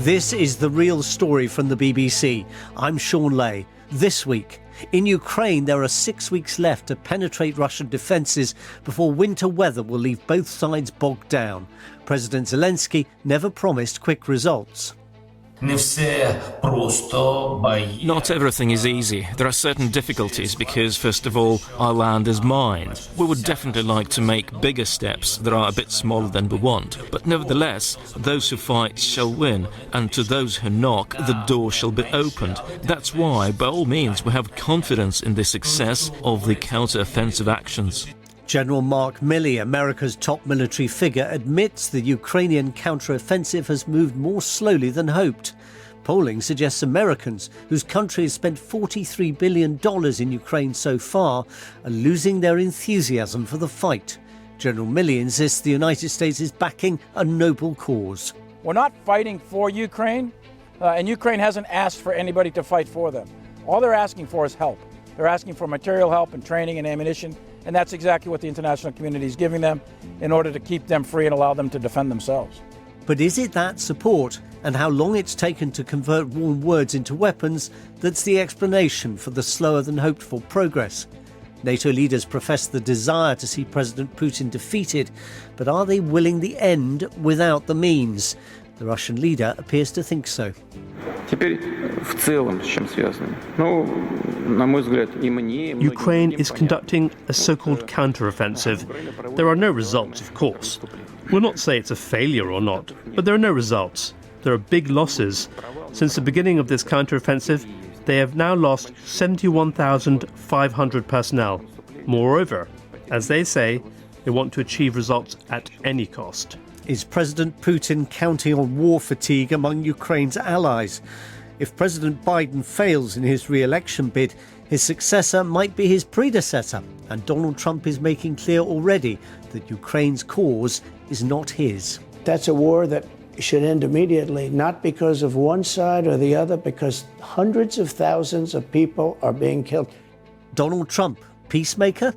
This is The Real Story from the BBC. I'm Sean Lay. This week, in Ukraine, there are 6 weeks left to penetrate Russian defences before winter weather will leave both sides bogged down. President Zelensky never promised quick results. Not everything is easy. There are certain difficulties because, first of all, our land is mined. We would definitely like to make bigger steps that are a bit smaller than we want. But nevertheless, those who fight shall win, and to those who knock, the door shall be opened. That's why, by all means, we have confidence in the success of the counter-offensive actions. General Mark Milley, America's top military figure, admits the Ukrainian counter-offensive has moved more slowly than hoped. Polling suggests Americans, whose country has spent $43 billion in Ukraine so far, are losing their enthusiasm for the fight. General Milley insists the United States is backing a noble cause. We're not fighting for Ukraine, and Ukraine hasn't asked for anybody to fight for them. All they're asking for is help. They're asking for material help and training and ammunition. And that's exactly what the international community is giving them in order to keep them free and allow them to defend themselves. But is it that support and how long it's taken to convert warm words into weapons that's the explanation for the slower than hoped for progress? NATO leaders profess the desire to see President Putin defeated, but are they willing the end without the means? The Russian leader appears to think so. Ukraine is conducting a so-called counter-offensive. There are no results, of course. We'll not say it's a failure or not, but there are no results. There are big losses. Since the beginning of this counter-offensive, they have now lost 71,500 personnel. Moreover, as they say, they want to achieve results at any cost. Is President Putin counting on war fatigue among Ukraine's allies? If President Biden fails in his re-election bid, his successor might be his predecessor, and Donald Trump is making clear already that Ukraine's cause is not his. That's a war that should end immediately, not because of one side or the other, because hundreds of thousands of people are being killed. Donald Trump, peacemaker?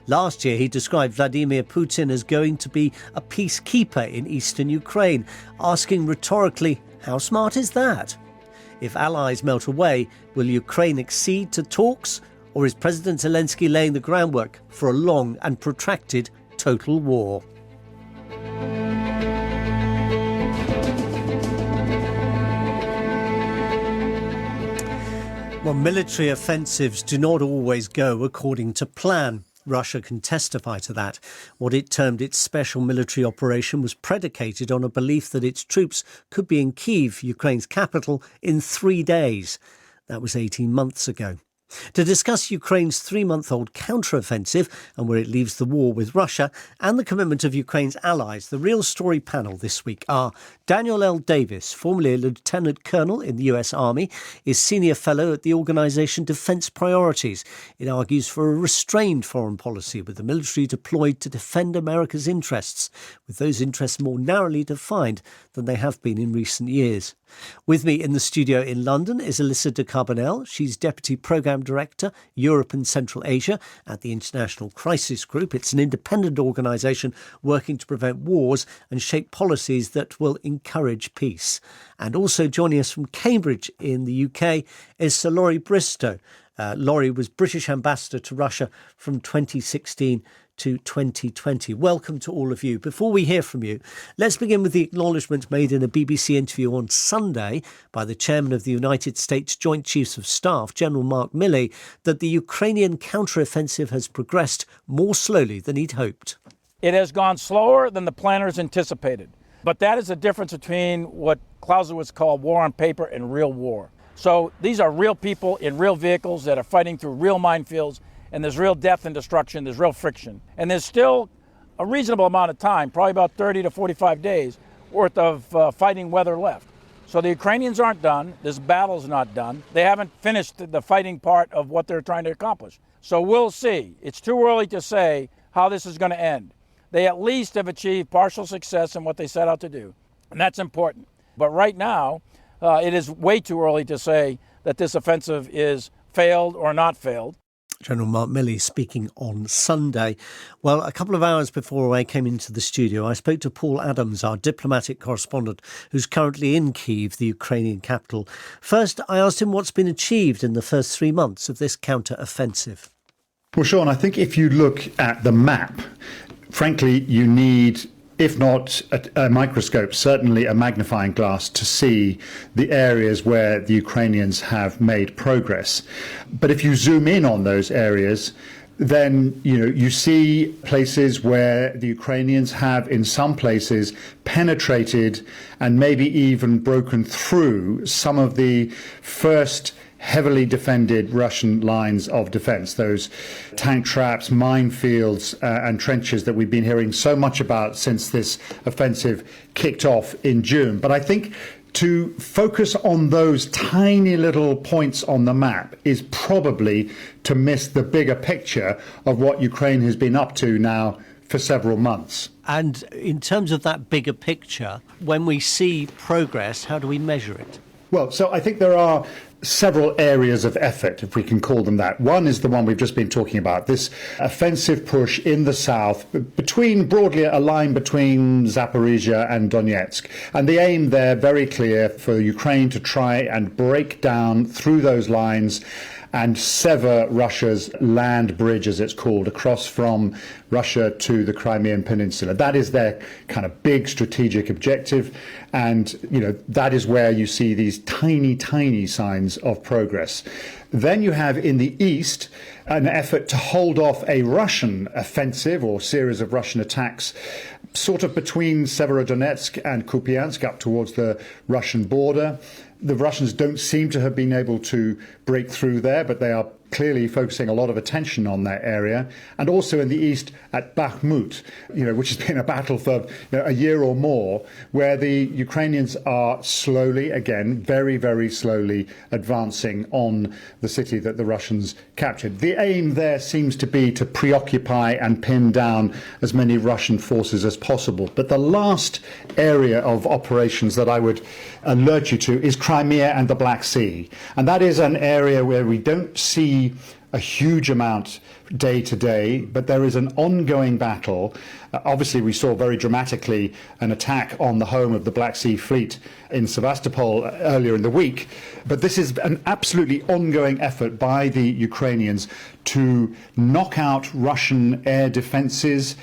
Last year, he described Vladimir Putin as going to be a peacekeeper in eastern Ukraine, asking rhetorically, how smart is that? If allies melt away, will Ukraine accede to talks, or is President Zelensky laying the groundwork for a long and protracted total war? Well, military offensives do not always go according to plan. Russia can testify to that. What it termed its special military operation was predicated on a belief that its troops could be in Kyiv, Ukraine's capital, in 3 days. That was 18 months ago. To discuss Ukraine's 3-month-old counter-offensive and where it leaves the war with Russia and the commitment of Ukraine's allies, the Real Story panel this week are Daniel L. Davis, formerly a lieutenant colonel in the US Army, is senior fellow at the organisation Defence Priorities. It argues for a restrained foreign policy with the military deployed to defend America's interests, with those interests more narrowly defined than they have been in recent years. With me in the studio in London is Alissa de Carbonnel. She's Deputy Programme Director, Europe and Central Asia at the International Crisis Group. It's an independent organisation working to prevent wars and shape policies that will encourage peace. And also joining us from Cambridge in the UK is Sir Laurie Bristow. Laurie was British Ambassador to Russia from 2016 to 2020. Welcome to all of you. Before we hear from you, let's begin with the acknowledgement made in a BBC interview on Sunday by the chairman of the United States Joint Chiefs of Staff, General Mark Milley, that the Ukrainian counter-offensive has progressed more slowly than he'd hoped. It has gone slower than the planners anticipated. But that is the difference between what Clausewitz called war on paper and real war. So these are real people in real vehicles that are fighting through real minefields, and there's real death and destruction, there's real friction. And there's still a reasonable amount of time, probably about 30 to 45 days worth of fighting weather left. So the Ukrainians aren't done, this battle's not done. They haven't finished the fighting part of what they're trying to accomplish. So we'll see. It's too early to say how this is going to end. They at least have achieved partial success in what they set out to do, and that's important. But right now, it is way too early to say that this offensive is failed or not failed. General Mark Milley speaking on Sunday. Well, a couple of hours before I came into the studio, I spoke to Paul Adams, our diplomatic correspondent, who's currently in Kyiv, the Ukrainian capital. First, I asked him what's been achieved in the first 3 months of this counter-offensive. Well, Sean, I think if you look at the map, frankly, you need, if not a microscope, certainly a magnifying glass to see the areas where the Ukrainians have made progress. But if you zoom in on those areas, then you see places where the Ukrainians have, in some places, penetrated and maybe even broken through some of the first heavily defended Russian lines of defense, those tank traps, minefields and trenches that we've been hearing so much about since this offensive kicked off in June. But I think to focus on those tiny little points on the map is probably to miss the bigger picture of what Ukraine has been up to now for several months. And in terms of that bigger picture, when we see progress, how do we measure it? Well, so I think there are several areas of effort, if we can call them that. One is the one we've just been talking about, this offensive push in the south, broadly a line between Zaporizhia and Donetsk. And the aim there, very clear, for Ukraine to try and break down through those lines and sever Russia's land bridge, as it's called, across from Russia to the Crimean Peninsula. That is their kind of big strategic objective. And, that is where you see these tiny, tiny signs of progress. Then you have in the east an effort to hold off a Russian offensive or series of Russian attacks sort of between Severodonetsk and Kupiansk up towards the Russian border. The Russians don't seem to have been able to break through there, but they are clearly focusing a lot of attention on that area. And also in the east at Bakhmut, which has been a battle for a year or more, where the Ukrainians are slowly, again, very, very slowly advancing on the city that the Russians captured. The aim there seems to be to preoccupy and pin down as many Russian forces as possible. But the last area of operations that I would alert you to is Crimea and the Black Sea. And that is an area where we don't see a huge amount day to day, but there is an ongoing battle. Obviously, we saw very dramatically an attack on the home of the Black Sea Fleet in Sevastopol earlier in the week. But this is an absolutely ongoing effort by the Ukrainians to knock out Russian air defenses,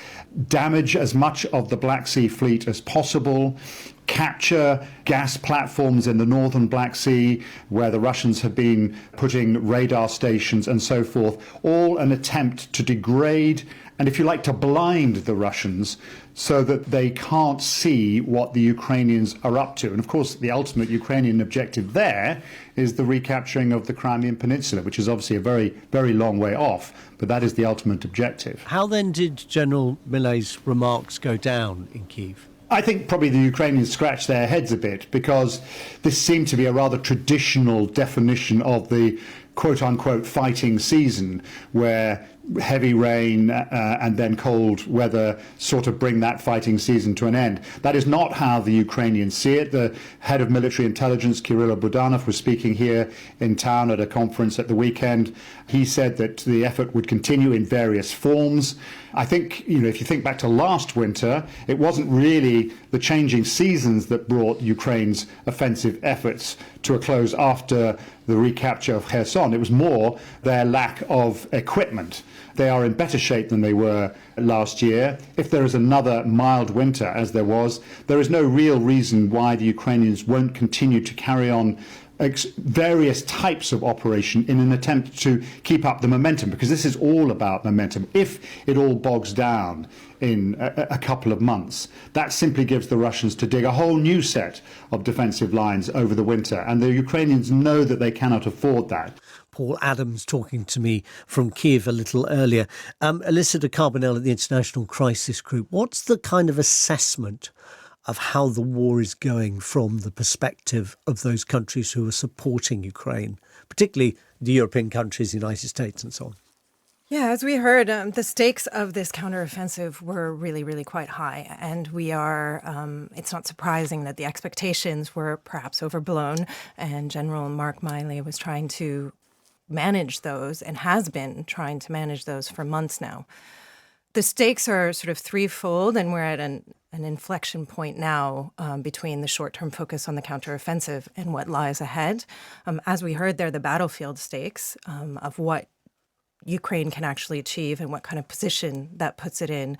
damage as much of the Black Sea Fleet as possible, capture gas platforms in the northern Black Sea where the Russians have been putting radar stations and so forth, all an attempt to degrade and, if you like, to blind the Russians so that they can't see what the Ukrainians are up to. And of course, the ultimate Ukrainian objective there is the recapturing of the Crimean Peninsula, which is obviously a very, very long way off, but that is the ultimate objective. How then did General Milley's remarks go down in Kyiv? I think probably the Ukrainians scratched their heads a bit because this seemed to be a rather traditional definition of the quote-unquote fighting season, where heavy rain and then cold weather sort of bring that fighting season to an end. That is not how the Ukrainians see it. The head of military intelligence, Kirill Budanov, was speaking here in town at a conference at the weekend. He said that the effort would continue in various forms. I think, if you think back to last winter, it wasn't really the changing seasons that brought Ukraine's offensive efforts to a close after the recapture of Kherson. It was more their lack of equipment. They are in better shape than they were last year. If there is another mild winter, as there was, there is no real reason why the Ukrainians won't continue to carry on various types of operation in an attempt to keep up the momentum, because this is all about momentum. If it all bogs down in a couple of months, that simply gives the Russians to dig a whole new set of defensive lines over the winter, and the Ukrainians know that they cannot afford that. Paul Adams talking to me from Kyiv a little earlier. Alissa de Carbonnel at the International Crisis Group, what's the kind of assessment of how the war is going from the perspective of those countries who are supporting Ukraine, particularly the European countries, the United States and so on? Yeah, as we heard, the stakes of this counteroffensive were really, really quite high. And we are, it's not surprising that the expectations were perhaps overblown. And General Mark Milley was trying to manage those and has been trying to manage those for months now. The stakes are sort of threefold, and we're at an inflection point now between the short-term focus on the counteroffensive and what lies ahead. As we heard, they're the battlefield stakes of what Ukraine can actually achieve and what kind of position that puts it in,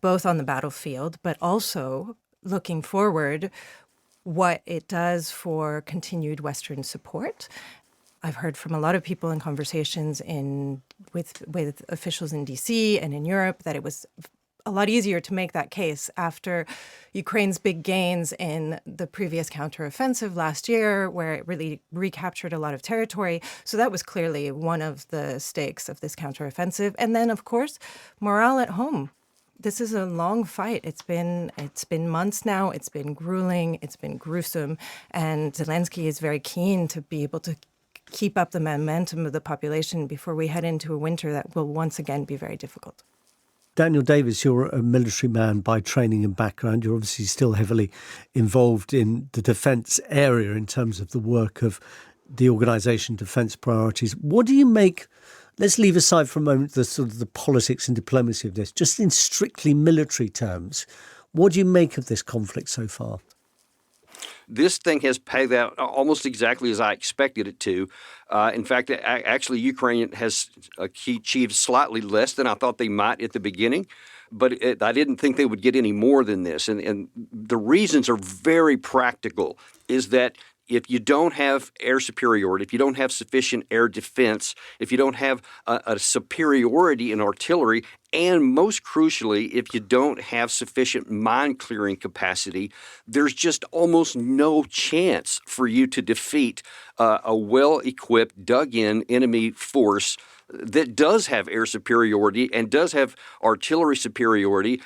both on the battlefield, but also looking forward, what it does for continued Western support. I've heard from a lot of people in conversations with officials in DC and in Europe that it was a lot easier to make that case after Ukraine's big gains in the previous counteroffensive last year, where it really recaptured a lot of territory. So that was clearly one of the stakes of this counteroffensive. And then, of course, morale at home. This is a long fight. It's been months now. It's been grueling. It's been gruesome. And Zelensky is very keen to be able to keep up the momentum of the population before we head into a winter that will once again be very difficult. Daniel Davis, you're a military man by training and background. You're obviously still heavily involved in the defence area in terms of the work of the organisation Defence Priorities. What do you make? Let's leave aside for a moment the sort of the politics and diplomacy of this. Just in strictly military terms, what do you make of this conflict so far? This thing has played out almost exactly as I expected it to. In fact, actually, Ukraine has achieved slightly less than I thought they might at the beginning. But I didn't think they would get any more than this. And the reasons are very practical, is that if you don't have air superiority, if you don't have sufficient air defense, if you don't have a superiority in artillery, and most crucially, if you don't have sufficient mine clearing capacity, there's just almost no chance for you to defeat a well-equipped, dug-in enemy force that does have air superiority and does have artillery superiority,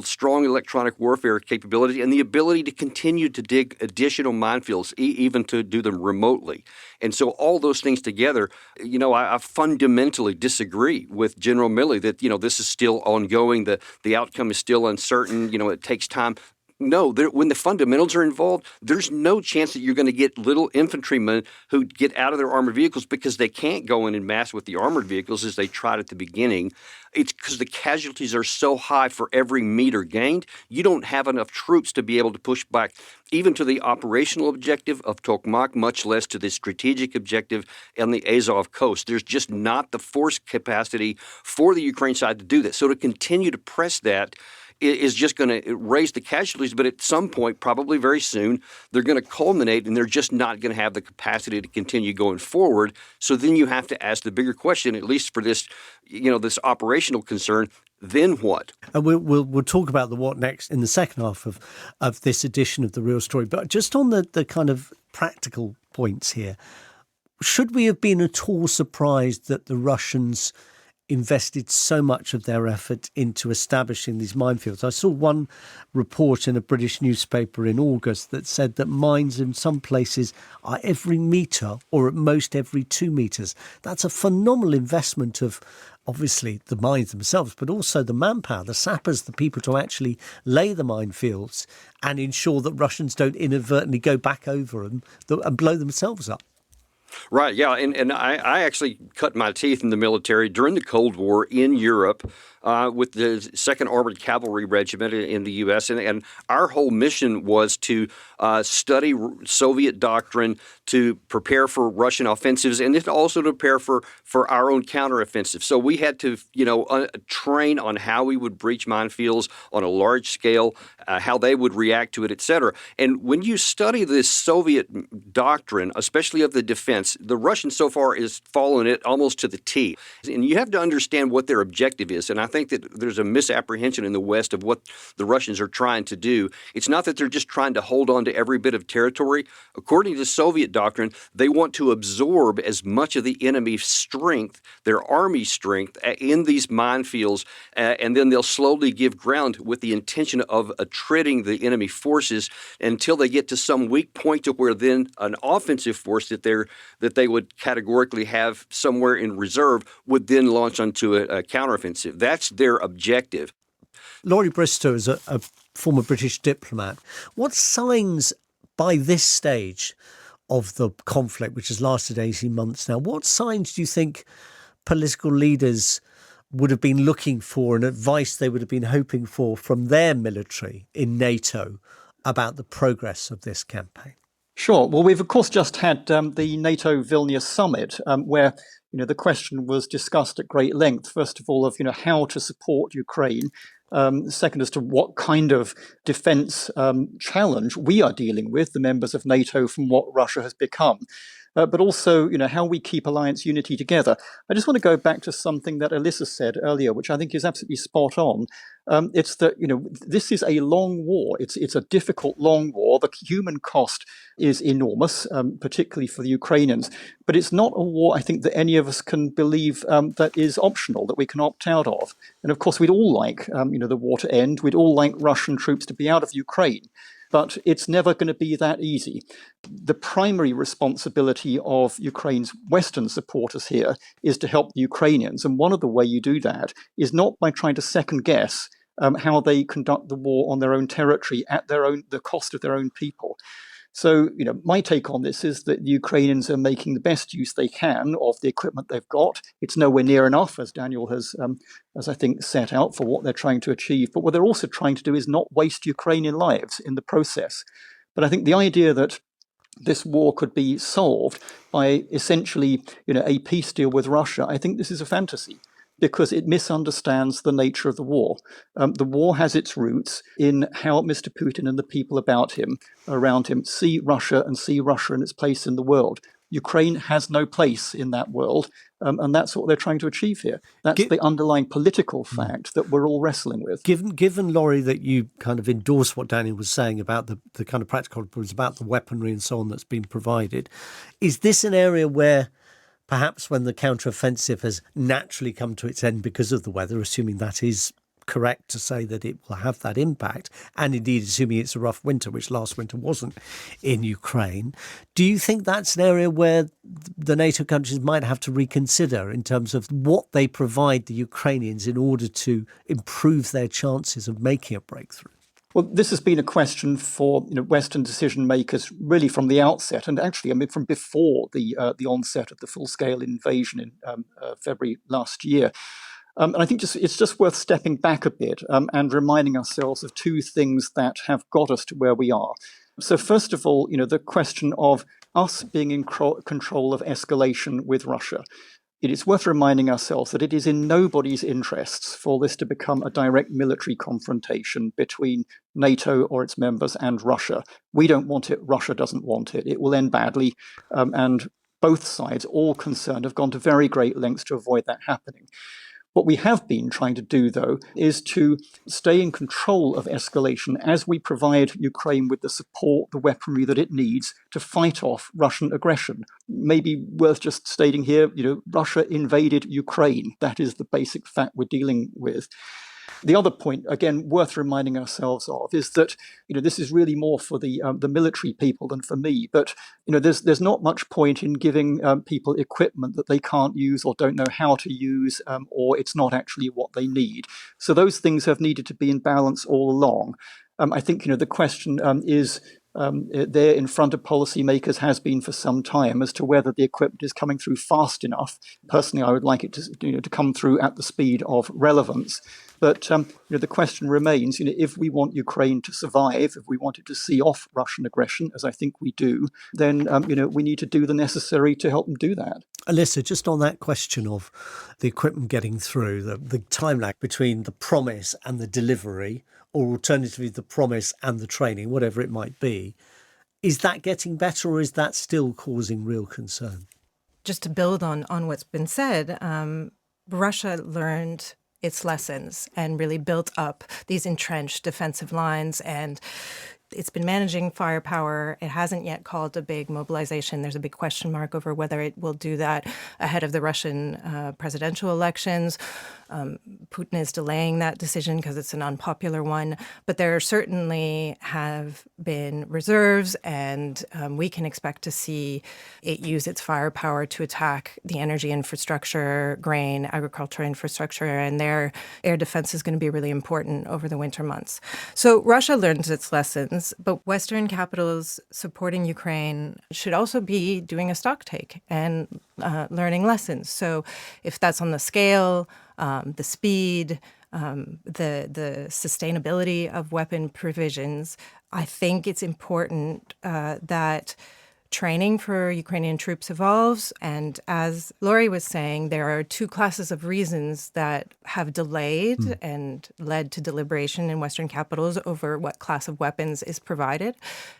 strong electronic warfare capability, and the ability to continue to dig additional minefields, even to do them remotely. And so all those things together, I fundamentally disagree with General Milley that, this is still ongoing, the outcome is still uncertain, it takes time. No, when the fundamentals are involved, there's no chance that you're going to get little infantrymen who get out of their armored vehicles because they can't go in mass with the armored vehicles as they tried at the beginning. It's because the casualties are so high for every meter gained. You don't have enough troops to be able to push back even to the operational objective of Tokmak, much less to the strategic objective on the Azov coast. There's just not the force capacity for the Ukraine side to do that. So to continue to press that is just going to raise the casualties, but at some point, probably very soon, they're going to culminate and they're just not going to have the capacity to continue going forward. So then you have to ask the bigger question, at least for this, this operational concern, then what? And we'll talk about the what next in the second half of this edition of The Real Story. But just on the kind of practical points here, should we have been at all surprised that the Russians invested so much of their effort into establishing these minefields? I saw one report in a British newspaper in August that said that mines in some places are every metre or at most every 2 metres. That's a phenomenal investment of obviously the mines themselves, but also the manpower, the sappers, the people to actually lay the minefields and ensure that Russians don't inadvertently go back over them and blow themselves up. Right, yeah, and I actually cut my teeth in the military during the Cold War in Europe with the 2nd Armored Cavalry Regiment in the U.S., and our whole mission was to study Soviet doctrine, to prepare for Russian offensives, and then also to prepare for our own counteroffensive. So we had to, train on how we would breach minefields on a large scale, how they would react to it, et cetera. And when you study this Soviet doctrine, especially of the defense, the Russians so far is following it almost to the T. And you have to understand what their objective is. And I think that there's a misapprehension in the West of what the Russians are trying to do. It's not that they're just trying to hold on to every bit of territory. According to Soviet doctrine, they want to absorb as much of the enemy's strength, their army strength, in these minefields, and then they'll slowly give ground with the intention of treading the enemy forces until they get to some weak point to where then an offensive force that they would categorically have somewhere in reserve would then launch onto a counteroffensive. That's their objective. Laurie Bristow is a former British diplomat. What signs by this stage of the conflict, which has lasted 18 months now. What signs do you think political leaders would have been looking for and advice they would have been hoping for from their military in NATO about the progress of this campaign? Sure. Well, we've of course just had the NATO Vilnius summit, where the question was discussed at great length. First of all, of how to support Ukraine. Second, as to what kind of defence challenge we are dealing with, the members of NATO, from what Russia has become. But also, how we keep alliance unity together. I just want to go back to something that Alissa said earlier, which I think is absolutely spot on. It's that, this is a long war. It's a difficult, long war. The human cost is enormous, particularly for the Ukrainians. But it's not a war, I think, that any of us can believe that is optional, that we can opt out of. And of course, we'd all like, the war to end. We'd all like Russian troops to be out of Ukraine. But it's never going to be that easy. The primary responsibility of Ukraine's Western supporters here is to help the Ukrainians. And one of the ways you do that is not by trying to second guess how they conduct the war on their own territory at the cost of their own people. So, my take on this is that the Ukrainians are making the best use they can of the equipment they've got. It's nowhere near enough, as Daniel has, as I think, set out for what they're trying to achieve. But what they're also trying to do is not waste Ukrainian lives in the process. But I think the idea that this war could be solved by essentially, a peace deal with Russia, I think this is a fantasy, because it misunderstands the nature of the war. The war has its roots in how Mr. Putin and the people around him, see Russia in its place in the world. Ukraine has no place in that world, and that's what they're trying to achieve here. That's the underlying political fact that we're all wrestling with. Given, Laurie, that you kind of endorse what Daniel was saying about the kind of practical problems, about the weaponry and so on that's been provided, is this an area where perhaps when the counteroffensive has naturally come to its end because of the weather, assuming that is correct to say that it will have that impact, and indeed assuming it's a rough winter, which last winter wasn't in Ukraine, do you think that's an area where the NATO countries might have to reconsider in terms of what they provide the Ukrainians in order to improve their chances of making a breakthrough? Well, this has been a question for Western decision makers really from the outset, and actually, from before the onset of the full-scale invasion in February last year. And I think it's just worth stepping back a bit and reminding ourselves of two things that have got us to where we are. So first of all, the question of us being in control of escalation with Russia. It is worth reminding ourselves that it is in nobody's interests for this to become a direct military confrontation between NATO or its members and Russia. We don't want it. Russia doesn't want it. It will end badly. And both sides, all concerned, have gone to very great lengths to avoid that happening. What we have been trying to do, though, is to stay in control of escalation as we provide Ukraine with the support, the weaponry that it needs to fight off Russian aggression. Maybe worth just stating here, Russia invaded Ukraine. That is the basic fact we're dealing with. The other point, again, worth reminding ourselves of, is that this is really more for the military people than for me. But there's not much point in giving people equipment that they can't use or don't know how to use, or it's not actually what they need. So those things have needed to be in balance all along. I think the question is there in front of policymakers has been for some time as to whether the equipment is coming through fast enough. Personally, I would like it to come through at the speed of relevance. But the question remains, if we want Ukraine to survive, if we want it to see off Russian aggression, as I think we do, then we need to do the necessary to help them do that. Alissa, just on that question of the equipment getting through, the time lag between the promise and the delivery, or alternatively the promise and the training, whatever it might be, is that getting better or is that still causing real concern? Just to build on what's been said, Russia learned its lessons and really built up these entrenched defensive lines, and it's been managing firepower. It hasn't yet called a big mobilization. There's a big question mark over whether it will do that ahead of the Russian presidential elections. Putin is delaying that decision because it's an unpopular one. But there certainly have been reserves, and we can expect to see it use its firepower to attack the energy infrastructure, grain, agriculture infrastructure, and their air defense is going to be really important over the winter months. So Russia learns its lessons. weapons, but Western capitals supporting Ukraine should also be doing a stock take and learning lessons. So if that's on the scale, the speed, the sustainability of weapon provisions, I think it's important that training for Ukrainian troops evolves. And as Laurie was saying, there are two classes of reasons that have delayed and led to deliberation in Western capitals over what class of weapons is provided.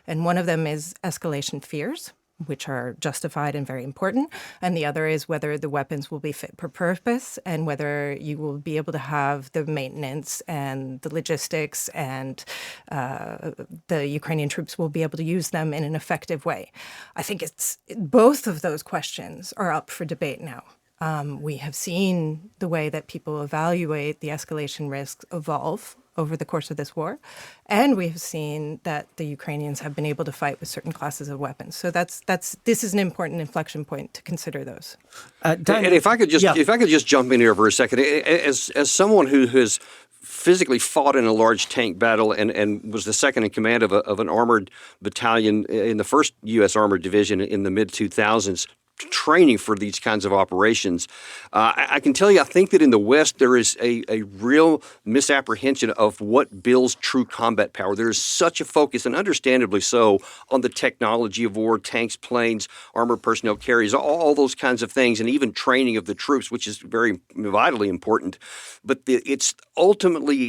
And one of them is escalation fears, which are justified and very important. And the other is whether the weapons will be fit for purpose and whether you will be able to have the maintenance and the logistics and the Ukrainian troops will be able to use them in an effective way. I think both of those questions are up for debate now. We have seen the way that people evaluate the escalation risks evolve over the course of this war. And we have seen that the Ukrainians have been able to fight with certain classes of weapons. So this is an important inflection point to consider those. And if I could just jump in here for a second, as someone who has physically fought in a large tank battle and was the second in command of an armored battalion in the 1st U.S. Armored Division in the mid-2000s, training for these kinds of operations. I can tell you, I think that in the West, there is a real misapprehension of what builds true combat power. There is such a focus, and understandably so, on the technology of war, tanks, planes, armored personnel carriers, all those kinds of things, and even training of the troops, which is very vitally important. But it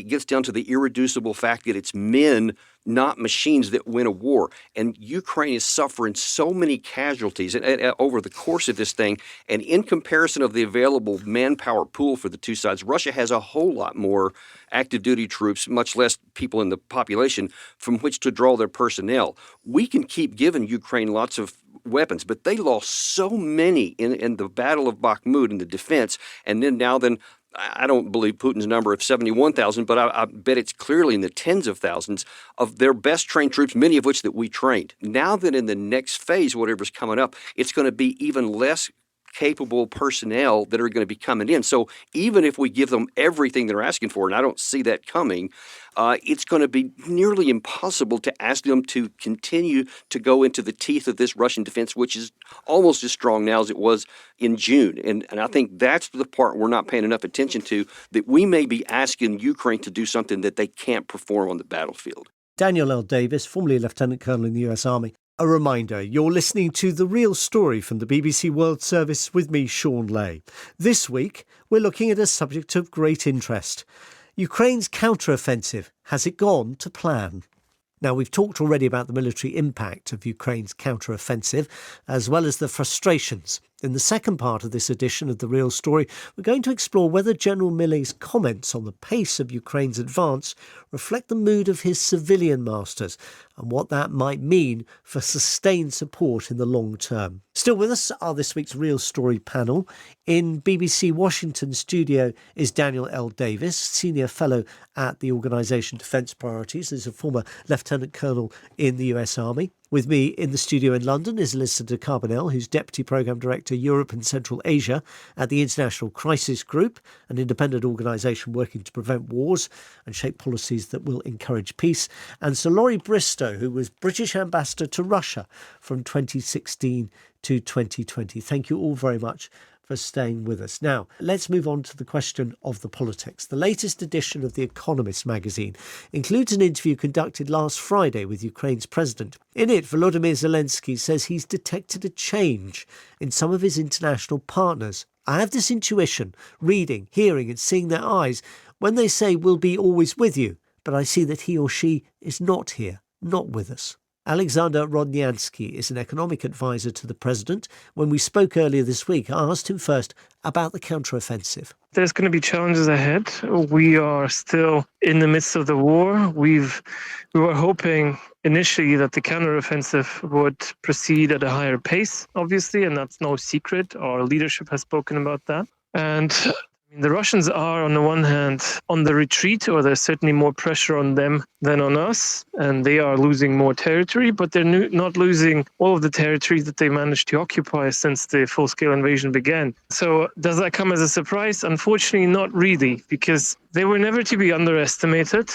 gets down to the irreducible fact that it's men, not machines, that win a war. And Ukraine is suffering so many casualties over the course of this thing. And in comparison of the available manpower pool for the two sides, Russia has a whole lot more active duty troops, much less people in the population from which to draw their personnel. We can keep giving Ukraine lots of weapons, but they lost so many in the Battle of Bakhmut in the defense. And then I don't believe Putin's number of 71,000, but I bet it's clearly in the tens of thousands of their best trained troops, many of which that we trained. Now that in the next phase, whatever's coming up, it's going to be even less capable personnel that are going to be coming in. So even if we give them everything they're asking for, and I don't see that coming, it's going to be nearly impossible to ask them to continue to go into the teeth of this Russian defense, which is almost as strong now as it was in June. And I think that's the part we're not paying enough attention to, that we may be asking Ukraine to do something that they can't perform on the battlefield. Daniel L. Davis, formerly Lieutenant Colonel in the US Army. A reminder, you're listening to The Real Story from the BBC World Service with me, Sean Lay. This week, we're looking at a subject of great interest. Ukraine's counter-offensive. Has it gone to plan? Now, we've talked already about the military impact of Ukraine's counter-offensive, as well as the frustrations. In the second part of this edition of The Real Story, we're going to explore whether General Millet's comments on the pace of Ukraine's advance reflect the mood of his civilian masters and what that might mean for sustained support in the long term. Still with us are this week's Real Story panel. In BBC Washington studio is Daniel L. Davis, Senior Fellow at the organisation Defence Priorities. He's a former Lieutenant Colonel in the US Army. With me in the studio in London is Alissa de Carbonnel, who's Deputy Programme Director, Europe and Central Asia at the International Crisis Group, an independent organisation working to prevent wars and shape policies that will encourage peace. And Sir Laurie Bristow, who was British Ambassador to Russia from 2016 to 2020. Thank you all very much for staying with us. Now, let's move on to the question of the politics. The latest edition of The Economist magazine includes an interview conducted last Friday with Ukraine's president. In it, Volodymyr Zelensky says he's detected a change in some of his international partners. I have this intuition, reading, hearing and seeing their eyes when they say we'll be always with you, but I see that he or she is not here, not with us. Alexander Rodnyansky is an economic advisor to the president. When we spoke earlier this week, I asked him first about the counteroffensive. There's going to be challenges ahead. We are still in the midst of the war. We were hoping initially that the counteroffensive would proceed at a higher pace, obviously, and that's no secret. Our leadership has spoken about that. And the Russians are, on the one hand, on the retreat, or there's certainly more pressure on them than on us, and they are losing more territory, but they're not losing all of the territory that they managed to occupy since the full-scale invasion began. So does that come as a surprise? Unfortunately, not really, because They were never to be underestimated.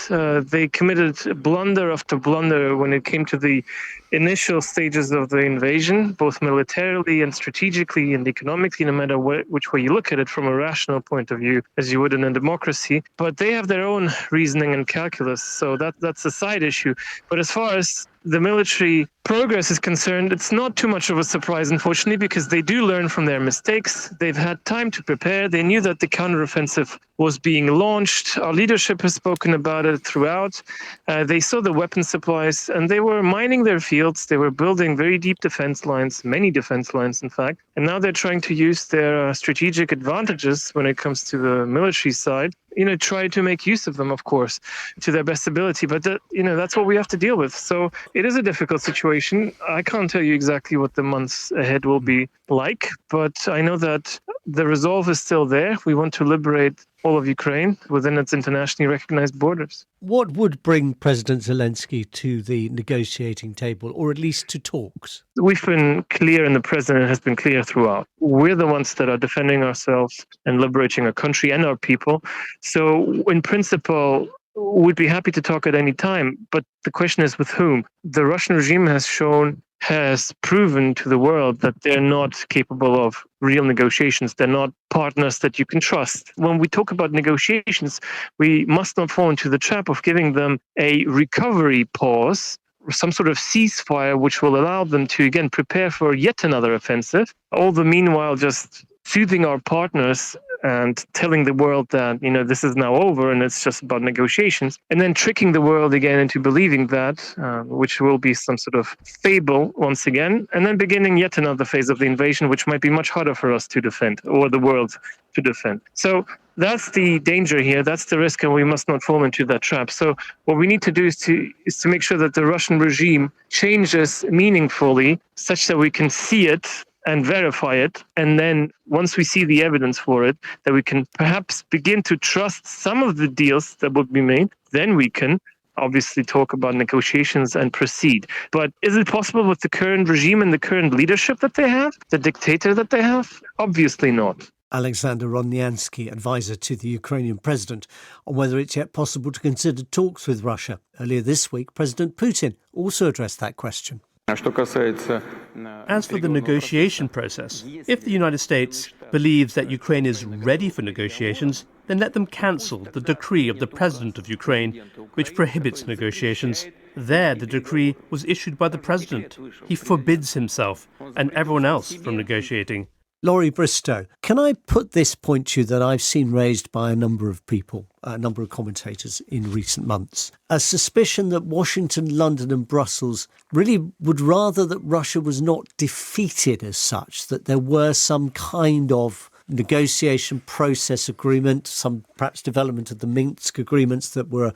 They committed blunder after blunder when it came to the initial stages of the invasion, both militarily and strategically and economically, no matter which way you look at it from a rational point of view, as you would in a democracy. But they have their own reasoning and calculus, so that's a side issue. But as far as the military progress is concerned, it's not too much of a surprise, unfortunately, because they do learn from their mistakes. They've had time to prepare. They knew that the counteroffensive was being launched. Our leadership has spoken about it throughout. They saw the weapon supplies, and they were mining their fields. They were building very deep defense lines, many defense lines, in fact. And now they're trying to use their strategic advantages when it comes to the military side, try to make use of them, of course, to their best ability. But, that's what we have to deal with. So it is a difficult situation. I can't tell you exactly what the months ahead will be like, but I know that the resolve is still there. We want to liberate all of Ukraine within its internationally recognized borders. What would bring President Zelensky to the negotiating table, or at least to talks? We've been clear, and the president has been clear throughout. We're the ones that are defending ourselves and liberating our country and our people. So in principle, we'd be happy to talk at any time. But the question is with whom? The Russian regime has proven to the world that they're not capable of real negotiations. They're not partners that you can trust. When we talk about negotiations, we must not fall into the trap of giving them a recovery pause, some sort of ceasefire, which will allow them to, again, prepare for yet another offensive, all the meanwhile just soothing our partners and telling the world that, this is now over and it's just about negotiations, and then tricking the world again into believing that, which will be some sort of fable once again, and then beginning yet another phase of the invasion, which might be much harder for us to defend, or the world to defend. So that's the danger here. That's the risk, and we must not fall into that trap. So what we need to do is to make sure that the Russian regime changes meaningfully, such that we can see it and verify it. And then once we see the evidence for it, that we can perhaps begin to trust some of the deals that would be made, then we can obviously talk about negotiations and proceed. But is it possible with the current regime and the current leadership that they have, the dictator that they have? Obviously not. Alexander Rodniansky, advisor to the Ukrainian president, on whether it's yet possible to consider talks with Russia. Earlier this week, President Putin also addressed that question. As for the negotiation process, if the United States believes that Ukraine is ready for negotiations, then let them cancel the decree of the president of Ukraine, which prohibits negotiations. There, the decree was issued by the president. He forbids himself and everyone else from negotiating. Laurie, Bristow, can I put this point to you that I've seen raised by a number of people, a number of commentators in recent months? A suspicion that Washington, London and Brussels really would rather that Russia was not defeated as such, that there were some kind of negotiation process agreement, some perhaps development of the Minsk agreements that were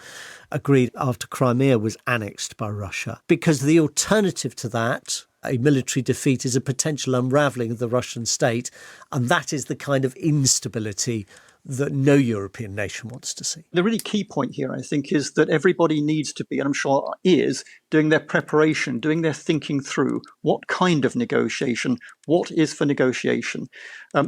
agreed after Crimea was annexed by Russia. Because the alternative to that, a military defeat, is a potential unravelling of the Russian state, and that is the kind of instability that no European nation wants to see. The really key point here, I think, is that everybody needs to be, and I'm sure is, doing their preparation, doing their thinking through what kind of negotiation, what is for negotiation.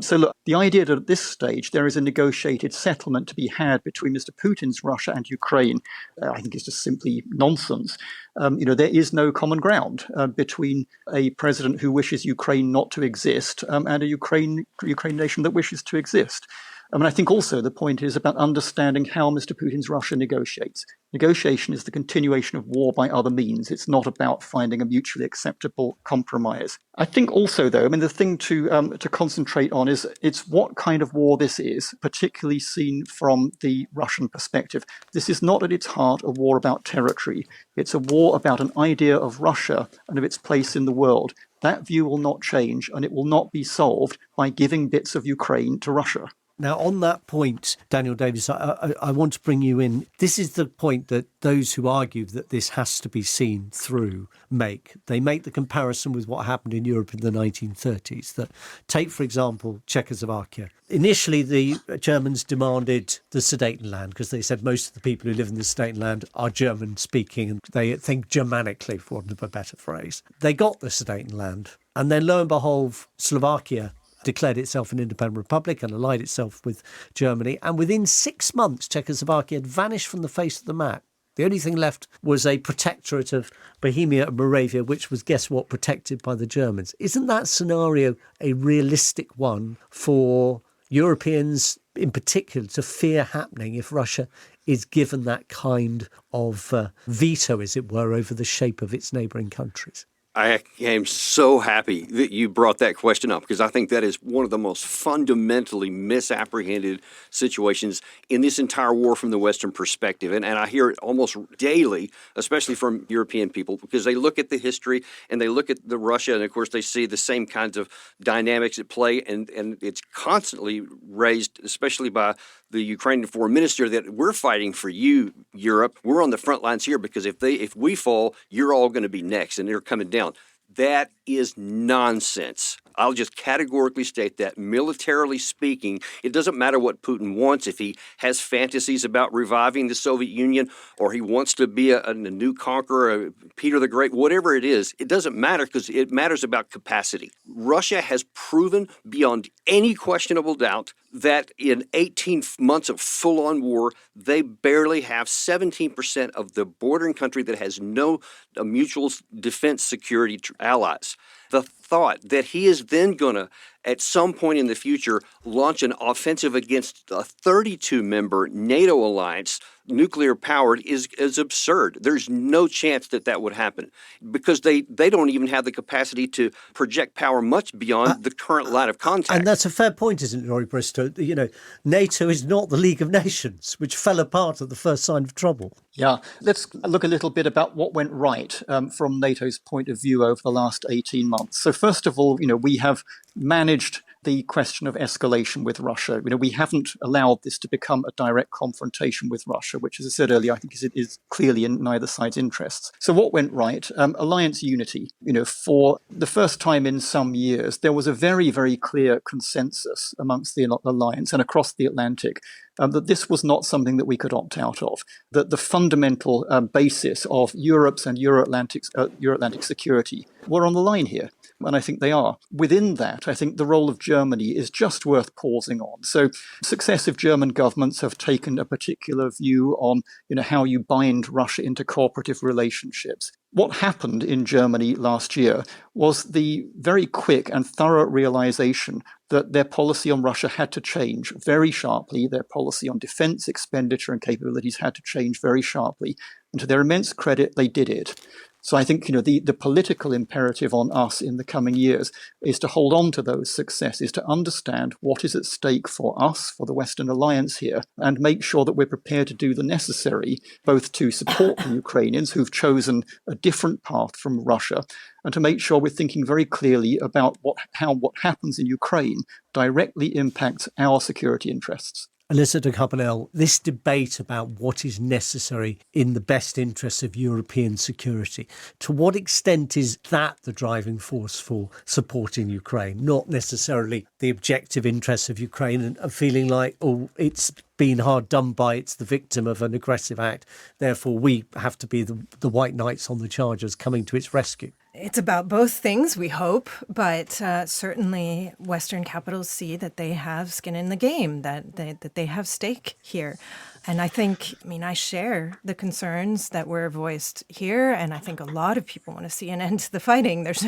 So look, the idea that at this stage there is a negotiated settlement to be had between Mr. Putin's Russia and Ukraine, I think is just simply nonsense. There is no common ground between a president who wishes Ukraine not to exist and a Ukraine nation that wishes to exist. I think also the point is about understanding how Mr. Putin's Russia negotiates. Negotiation is the continuation of war by other means. It's not about finding a mutually acceptable compromise. I think also, though, the thing to concentrate on is it's what kind of war this is, particularly seen from the Russian perspective. This is not at its heart a war about territory. It's a war about an idea of Russia and of its place in the world. That view will not change, and it will not be solved by giving bits of Ukraine to Russia. Now, on that point, Daniel Davis, I want to bring you in. This is the point that those who argue that this has to be seen through make. They make the comparison with what happened in Europe in the 1930s. That, take, for example, Czechoslovakia. Initially, the Germans demanded the Sudetenland because they said most of the people who live in the Sudetenland are German-speaking and they think Germanically, for want of a better phrase. They got the Sudetenland. And then, lo and behold, Slovakia declared itself an independent republic and allied itself with Germany. And within 6 months, Czechoslovakia had vanished from the face of the map. The only thing left was a protectorate of Bohemia and Moravia, which was, guess what, protected by the Germans. Isn't that scenario a realistic one for Europeans in particular to fear happening if Russia is given that kind of veto, as it were, over the shape of its neighbouring countries? I am so happy that you brought that question up, because I think that is one of the most fundamentally misapprehended situations in this entire war from the Western perspective. And I hear it almost daily, especially from European people, because they look at the history and they look at the Russia, and of course they see the same kinds of dynamics at play, and it's constantly raised, especially by the Ukrainian foreign minister, that we're fighting for you, Europe. We're on the front lines here, because if we fall, you're all going to be next, and they're coming down. That is nonsense. I'll just categorically state that, militarily speaking, it doesn't matter what Putin wants. If he has fantasies about reviving the Soviet Union, or he wants to be a new conqueror, Peter the Great, whatever it is, it doesn't matter, because it matters about capacity. Russia has proven beyond any questionable doubt that in 18 months of full-on war, they barely have 17% of the bordering country that has no mutual defense security allies. The thought that he is then going to, at some point in the future, launch an offensive against a 32-member NATO alliance, nuclear-powered, is absurd. There's no chance that would happen, because they don't even have the capacity to project power much beyond the current line of contact. And that's a fair point, isn't it, Laurie Bristow? You know, NATO is not the League of Nations, which fell apart at the first sign of trouble. Yeah, let's look a little bit about what went right from NATO's point of view over the last 18 months. So first of all, we have managed the question of escalation with Russia. We haven't allowed this to become a direct confrontation with Russia, which, as I said earlier, I think is clearly in neither side's interests. So what went right? Alliance unity. For the first time in some years, there was a very, very clear consensus amongst the alliance and across the Atlantic that this was not something that we could opt out of, that the fundamental basis of Europe's and Euro-Atlantic security were on the line here. And I think they are. Within that, I think the role of Germany is just worth pausing on. So successive German governments have taken a particular view on, how you bind Russia into cooperative relationships. What happened in Germany last year was the very quick and thorough realization that their policy on Russia had to change very sharply. Their policy on defense expenditure and capabilities had to change very sharply. And to their immense credit, they did it. So I think, the political imperative on us in the coming years is to hold on to those successes, to understand what is at stake for us, for the Western Alliance here, and make sure that we're prepared to do the necessary, both to support the Ukrainians who've chosen a different path from Russia, and to make sure we're thinking very clearly about how what happens in Ukraine directly impacts our security interests. Alissa de Carbonnel, this debate about what is necessary in the best interests of European security, to what extent is that the driving force for supporting Ukraine, not necessarily the objective interests of Ukraine and feeling like, it's been hard done by, it's the victim of an aggressive act, therefore we have to be the white knights on the chargers coming to its rescue? It's about both things, we hope, but certainly Western capitals see that they have skin in the game, that they have stake here. And I share the concerns that were voiced here, and I think a lot of people want to see an end to the fighting. There's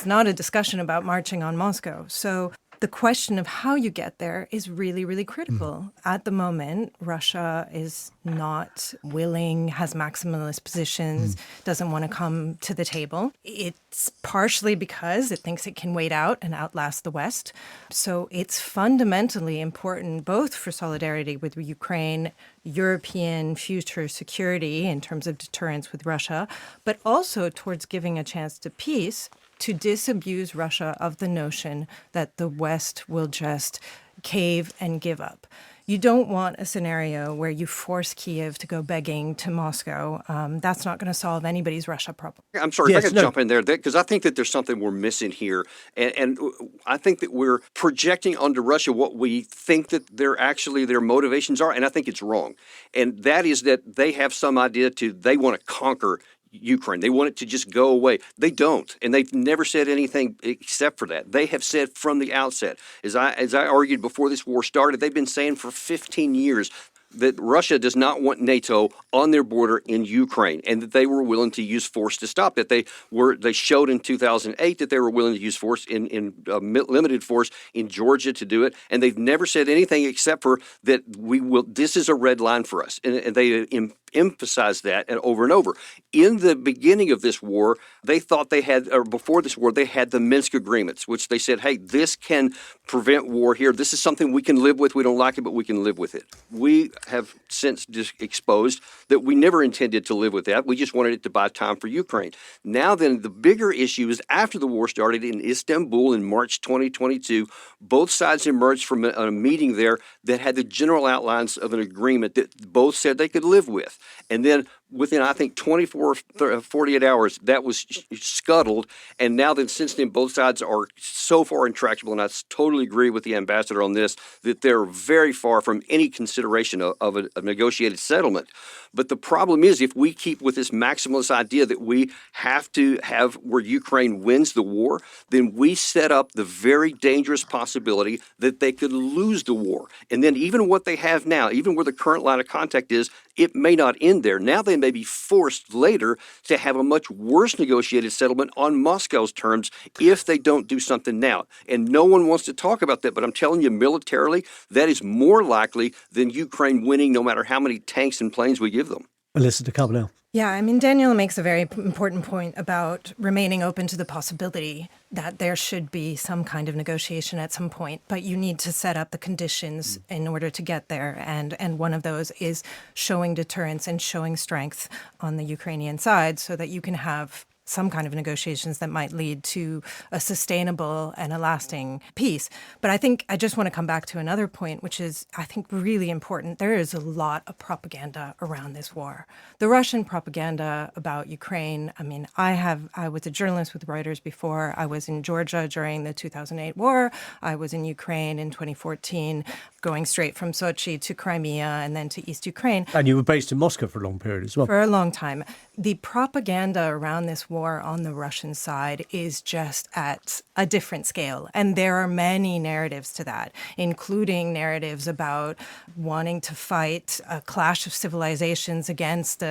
not a discussion about marching on Moscow. So the question of how you get there is really, really critical. At the moment, Russia is not willing, has maximalist positions, doesn't want to come to the table. It's partially because it thinks it can wait out and outlast the West. So it's fundamentally important, both for solidarity with Ukraine, European future security in terms of deterrence with Russia, but also towards giving a chance to peace, to disabuse Russia of the notion that the West will just cave and give up. You don't want a scenario where you force Kyiv to go begging to Moscow. That's not going to solve anybody's Russia problem. I'm sorry, if I could jump in there, because I think that there's something we're missing here. And I think that we're projecting onto Russia what we think that their motivations are, and I think it's wrong. And that is that they have some idea they want to conquer Ukraine. They want it to just go away. They don't, and they've never said anything except for that. They have said from the outset, as I argued before this war started, they've been saying for 15 years that Russia does not want NATO on their border in Ukraine, and that they were willing to use force to stop it. They showed in 2008 that they were willing to use force in limited force in Georgia to do it, and they've never said anything except for that we will. This is a red line for us, and they emphasized that over and over. In the beginning of this war, they thought they had, or before this war, they had the Minsk agreements, which they said, hey, this can prevent war here. This is something we can live with. We don't like it, but we can live with it. We have since exposed that we never intended to live with that. We just wanted it to buy time for Ukraine. Now then, the bigger issue is after the war started in Istanbul in March 2022, both sides emerged from a meeting there that had the general outlines of an agreement that both said they could live with. And then within, I think, 48 hours, that was scuttled. And now then, since then, both sides are so far intractable, and I totally agree with the ambassador on this, that they're very far from any consideration of a negotiated settlement. But the problem is, if we keep with this maximalist idea that we have to have where Ukraine wins the war, then we set up the very dangerous possibility that they could lose the war. And then even what they have now, even where the current line of contact is, it may not end there. Now they may be forced later to have a much worse negotiated settlement on Moscow's terms if they don't do something now. And no one wants to talk about that, but I'm telling you, militarily, that is more likely than Ukraine winning no matter how many tanks and planes we give them. Alissa de Carbonnel. Yeah, I mean, Daniel makes a very important point about remaining open to the possibility that there should be some kind of negotiation at some point, but you need to set up the conditions in order to get there. And one of those is showing deterrence and showing strength on the Ukrainian side so that you can have some kind of negotiations that might lead to a sustainable and a lasting peace. But I think I just want to come back to another point, which is, I think, really important. There is a lot of propaganda around this war. The Russian propaganda about Ukraine, I mean, I was a journalist with Reuters before. I was in Georgia during the 2008 war. I was in Ukraine in 2014, going straight from Sochi to Crimea and then to East Ukraine. And you were based in Moscow for a long period as well. For a long time. The propaganda around this war on the Russian side is just at a different scale. And there are many narratives to that, including narratives about wanting to fight a clash of civilizations against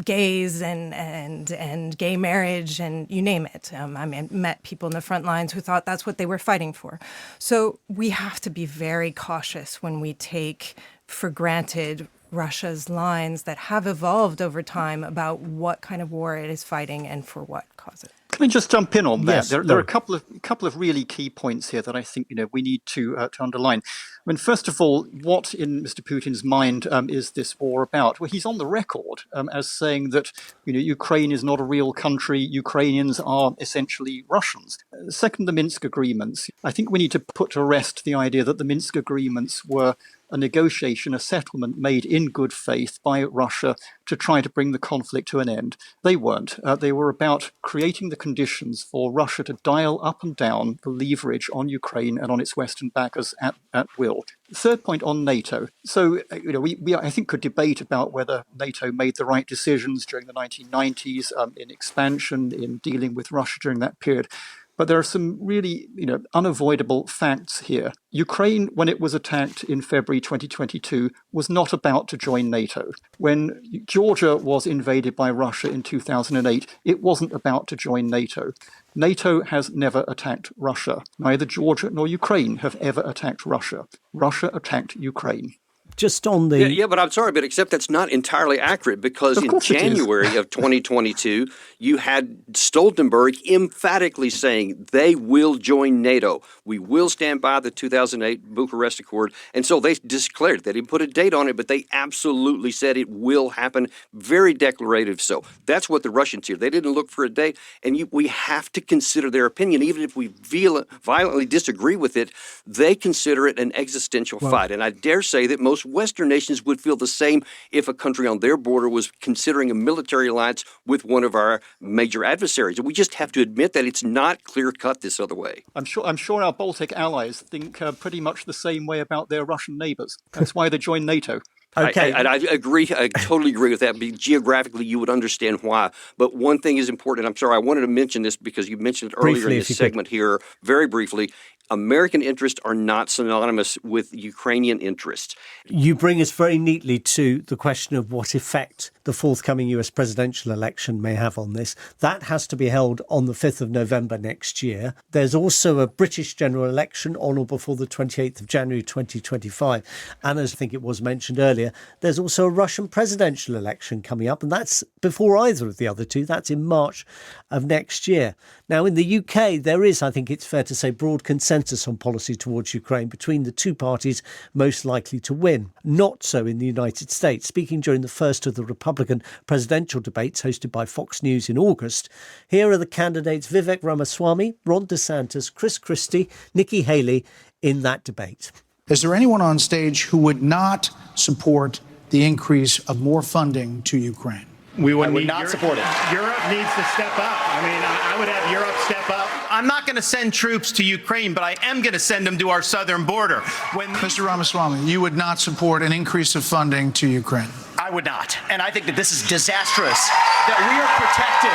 gays and gay marriage and you name it. I met people in the front lines who thought that's what they were fighting for. So we have to be very cautious when we take for granted Russia's lines that have evolved over time about what kind of war it is fighting and for what causes. Let me just jump in on that. Yes, there are a couple of really key points here that I think we need to underline. I mean, first of all, what in Mr. Putin's mind is this war about? Well, he's on the record as saying that Ukraine is not a real country. Ukrainians are essentially Russians. Second, the Minsk agreements. I think we need to put to rest the idea that the Minsk agreements were a negotiation, a settlement made in good faith by Russia to try to bring the conflict to an end. They weren't. They were about creating the conditions for Russia to dial up and down the leverage on Ukraine and on its Western backers at will. Third point on NATO. So, we I think could debate about whether NATO made the right decisions during the 1990s in expansion, in dealing with Russia during that period. But there are some really, unavoidable facts here. Ukraine, when it was attacked in February 2022, was not about to join NATO. When Georgia was invaded by Russia in 2008, it wasn't about to join NATO. NATO has never attacked Russia. Neither Georgia nor Ukraine have ever attacked Russia. Russia attacked Ukraine. Just on the... Yeah, but I'm sorry, but except that's not entirely accurate because in January of 2022, you had Stoltenberg emphatically saying they will join NATO. We will stand by the 2008 Bucharest Accord. And so they declared, they didn't put a date on it, but they absolutely said it will happen. Very declarative so. That's what the Russians here. They didn't look for a date. And we have to consider their opinion. Even if we violently disagree with it, they consider it an existential fight. And I dare say that most Western nations would feel the same if a country on their border was considering a military alliance with one of our major adversaries. And we just have to admit that it's not clear-cut this other way. I'm sure our Baltic allies think pretty much the same way about their Russian neighbours. That's why they joined NATO. Okay. I agree. I totally agree with that. Geographically, you would understand why. But one thing is important. I'm sorry, I wanted to mention this because you mentioned it earlier Briefly, in this segment here, very briefly. American interests are not synonymous with Ukrainian interests. You bring us very neatly to the question of what effect the forthcoming US presidential election may have on this. That has to be held on the 5th of November next year. There's also a British general election on or before the 28th of January 2025. And as I think it was mentioned earlier, there's also a Russian presidential election coming up, and that's before either of the other two. That's in March of next year. Now, in the UK, there is, I think it's fair to say, broad consensus on policy towards Ukraine between the two parties most likely to win. Not so in the United States. Speaking during the first of the Republican presidential debates hosted by Fox News in August, here are the candidates Vivek Ramaswamy, Ron DeSantis, Chris Christie, Nikki Haley in that debate. Is there anyone on stage who would not support the increase of more funding to Ukraine? We would not support it. Europe needs to step up. I mean, I would have Europe step up. I'm not going to send troops to Ukraine, but I am going to send them to our southern border. Mr. Ramaswamy, you would not support an increase of funding to Ukraine? I would not. And I think that this is disastrous, that we are protecting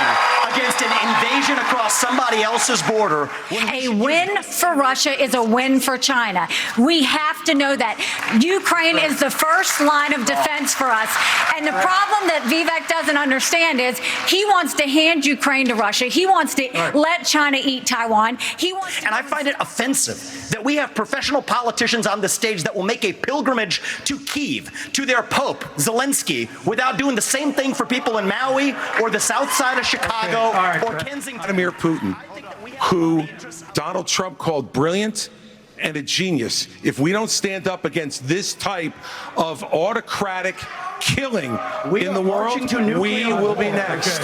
against an invasion across somebody else's border. A win for Russia is a win for China. We have to know that. Ukraine is the first line of defense for us. And the problem that Vivek doesn't understand is he wants to hand Ukraine to Russia. He wants to let China eat Taiwan. And I find it offensive that we have professional politicians on the stage that will make a pilgrimage to Kyiv, to their Pope, Zelensky, without doing the same thing for people in Maui or the south side of Chicago or Kensington. Vladimir Putin, who Donald Trump called brilliant and a genius. If we don't stand up against this type of autocratic killing in the world, we will be next.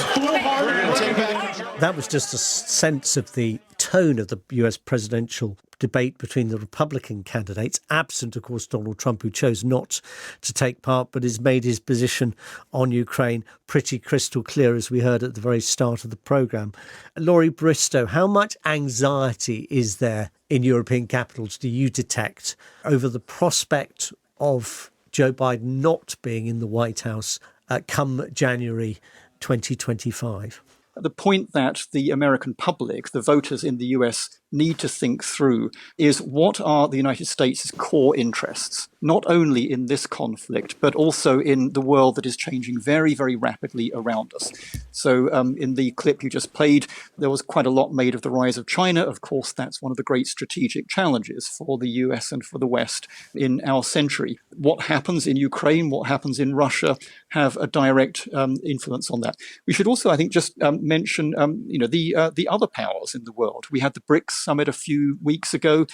That was just a sense of the tone of the US presidential debate between the Republican candidates, absent, of course, Donald Trump, who chose not to take part, but has made his position on Ukraine pretty crystal clear, as we heard at the very start of the programme. Laurie Bristow, how much anxiety is there in European capitals do you detect over the prospect of Joe Biden not being in the White House come January 2025? The point that the American public, the voters in the US, need to think through is what are the United States' core interests, not only in this conflict, but also in the world that is changing very, very rapidly around us. So in the clip you just played, there was quite a lot made of the rise of China. Of course, that's one of the great strategic challenges for the US and for the West in our century. What happens in Ukraine, what happens in Russia have a direct influence on that. We should also, I think, just mention the other powers in the world. We had the BRICS summit a few weeks ago,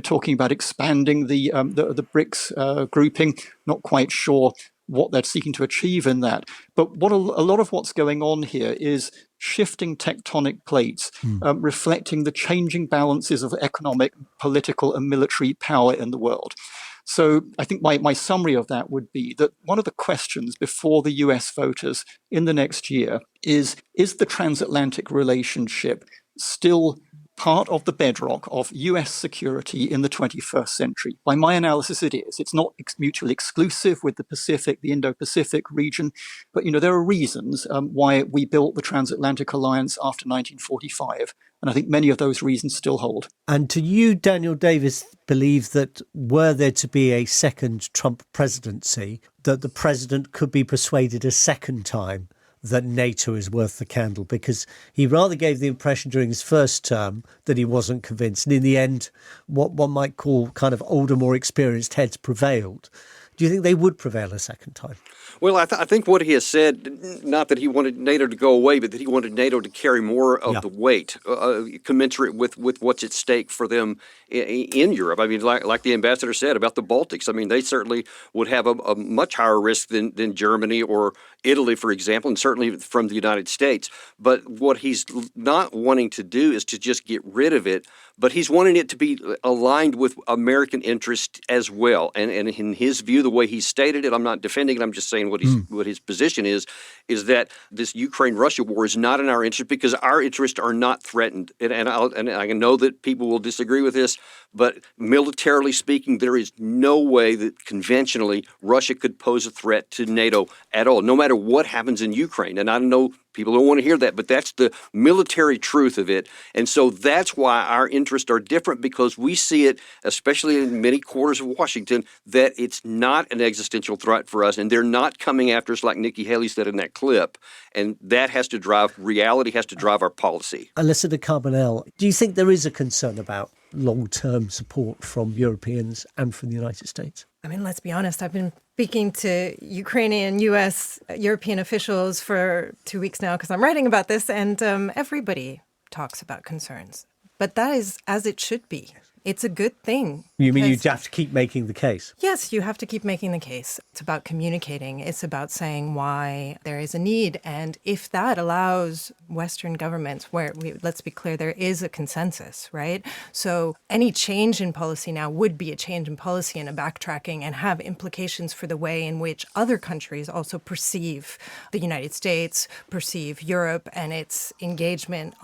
talking about expanding the BRICS grouping. Not quite sure what they're seeking to achieve in that. But a lot of what's going on here is shifting tectonic plates, reflecting the changing balances of economic, political, and military power in the world. So I think my summary of that would be that one of the questions before the US voters in the next year is the transatlantic relationship still part of the bedrock of US security in the 21st century? By my analysis, it is. It's not mutually exclusive with the Pacific, the Indo-Pacific region, but there are reasons why we built the transatlantic alliance after 1945. And I think many of those reasons still hold. And do you, Daniel Davis, believe that were there to be a second Trump presidency, that the president could be persuaded a second time that NATO is worth the candle? Because he rather gave the impression during his first term that he wasn't convinced. And in the end, what one might call kind of older, more experienced heads prevailed. Do you think they would prevail a second time? Well, I think what he has said, not that he wanted NATO to go away, but that he wanted NATO to carry more of the weight, commensurate with what's at stake for them in Europe. I mean, like the ambassador said about the Baltics, I mean, they certainly would have a much higher risk than Germany or Italy, for example, and certainly from the United States. But what he's not wanting to do is to just get rid of it, but he's wanting it to be aligned with American interests as well. And in his view, the way he stated it. I'm not defending it. I'm just saying what his position is that this Ukraine-Russia war is not in our interest because our interests are not threatened. And I know that people will disagree with this, but militarily speaking, there is no way that conventionally Russia could pose a threat to NATO at all, no matter what happens in Ukraine. And I know people don't want to hear that, but that's the military truth of it. And so that's why our interests are different, because we see it, especially in many quarters of Washington, that it's not an existential threat for us, and they're not coming after us like Nikki Haley said in that clip. And that has to drive, reality has to drive our policy. Alissa de Carbonnel, do you think there is a concern about long-term support from Europeans and from the United States? I mean, let's be honest. I've been speaking to Ukrainian, U.S., European officials for 2 weeks now because I'm writing about this, and everybody talks about concerns. But that is as it should be. It's a good thing. You mean you have to keep making the case? Yes, you have to keep making the case. It's about communicating. It's about saying why there is a need. And if that allows Western governments, let's be clear, there is a consensus, right? So any change in policy now would be a change in policy and a backtracking and have implications for the way in which other countries also perceive the United States, perceive Europe and its engagement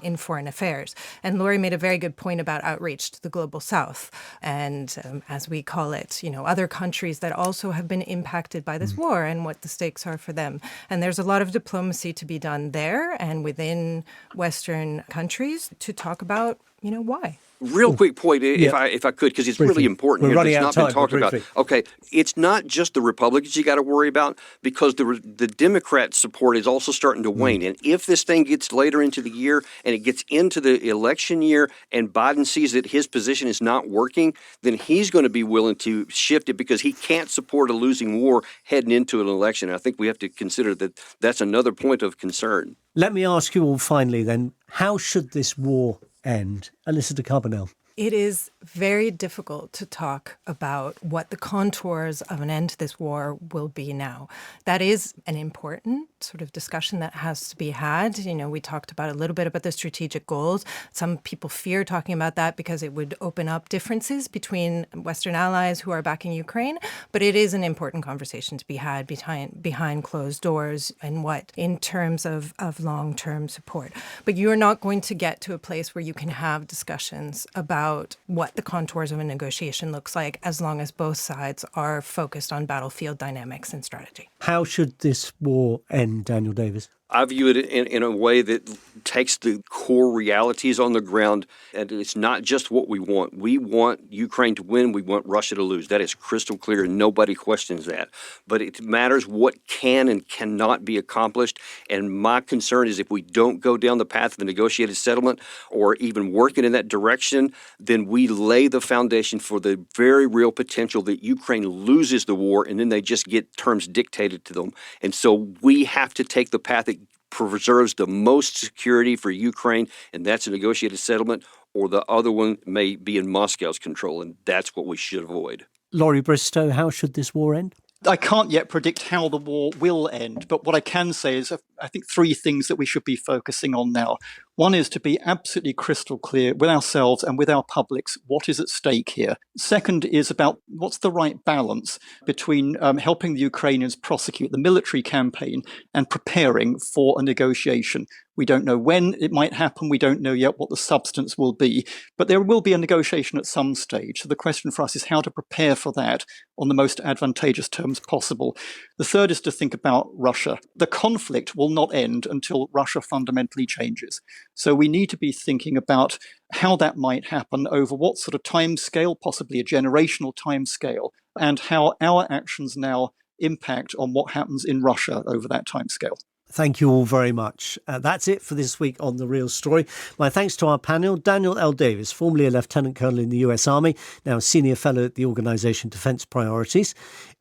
in foreign affairs. And Laurie made a very good point about outreach to the global south and, as we call it, other countries that also have been impacted by this war and what the stakes are for them. And there's a lot of diplomacy to be done there and within Western countries to talk about, why. Real quick point, if I could, because it's really important here. It's not been talked about. Okay, it's not just the Republicans you got to worry about, because the Democrat support is also starting to wane. And if this thing gets later into the year and it gets into the election year and Biden sees that his position is not working, then he's going to be willing to shift it because he can't support a losing war heading into an election. And I think we have to consider that that's another point of concern. Let me ask you all finally then, how should this war end? Alissa de Carbonnel. It is very difficult to talk about what the contours of an end to this war will be now. That is an important sort of discussion that has to be had. We talked about a little bit about the strategic goals. Some people fear talking about that because it would open up differences between Western allies who are backing Ukraine. But it is an important conversation to be had behind closed doors and in terms of long-term support. But you're not going to get to a place where you can have discussions about what the contours of a negotiation looks like as long as both sides are focused on battlefield dynamics and strategy. How should this war end, Daniel Davis? I view it in a way that takes the core realities on the ground, and it's not just what we want. We want Ukraine to win. We want Russia to lose. That is crystal clear, and nobody questions that. But it matters what can and cannot be accomplished, and my concern is if we don't go down the path of a negotiated settlement or even working in that direction, then we lay the foundation for the very real potential that Ukraine loses the war, and then they just get terms dictated to them. And so we have to take the path that preserves the most security for Ukraine, and that's a negotiated settlement, or the other one may be in Moscow's control, and that's what we should avoid. Laurie Bristow, how should this war end? I can't yet predict how the war will end, but what I can say is I think three things that we should be focusing on now. One is to be absolutely crystal clear with ourselves and with our publics what is at stake here. Second is about what's the right balance between helping the Ukrainians prosecute the military campaign and preparing for a negotiation. We don't know when it might happen. We don't know yet what the substance will be, but there will be a negotiation at some stage. So the question for us is how to prepare for that on the most advantageous terms possible. The third is to think about Russia. The conflict will not end until Russia fundamentally changes. So we need to be thinking about how that might happen over what sort of time scale, possibly a generational time scale, and how our actions now impact on what happens in Russia over that time scale. Thank you all very much. That's it for this week on The Real Story. My thanks to our panel, Daniel L. Davis, formerly a Lieutenant Colonel in the US Army, now a Senior Fellow at the organisation Defence Priorities.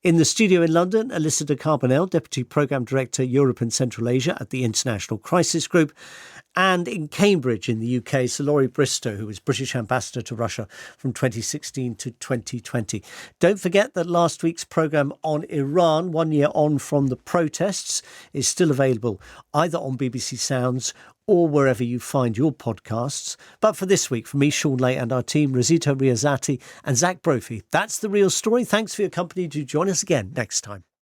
In the studio in London, Alissa de Carbonnel, Deputy Programme Director, Europe and Central Asia at the International Crisis Group. And in Cambridge in the UK, Sir Laurie Bristow, who was British Ambassador to Russia from 2016 to 2020. Don't forget that last week's programme on Iran, 1 year on from the protests, is still available either on BBC Sounds or wherever you find your podcasts. But for this week, from me, Sean Lay, and our team, Rosita Riazati and Zach Brophy, that's The Real Story. Thanks for your company. Do join us again next time.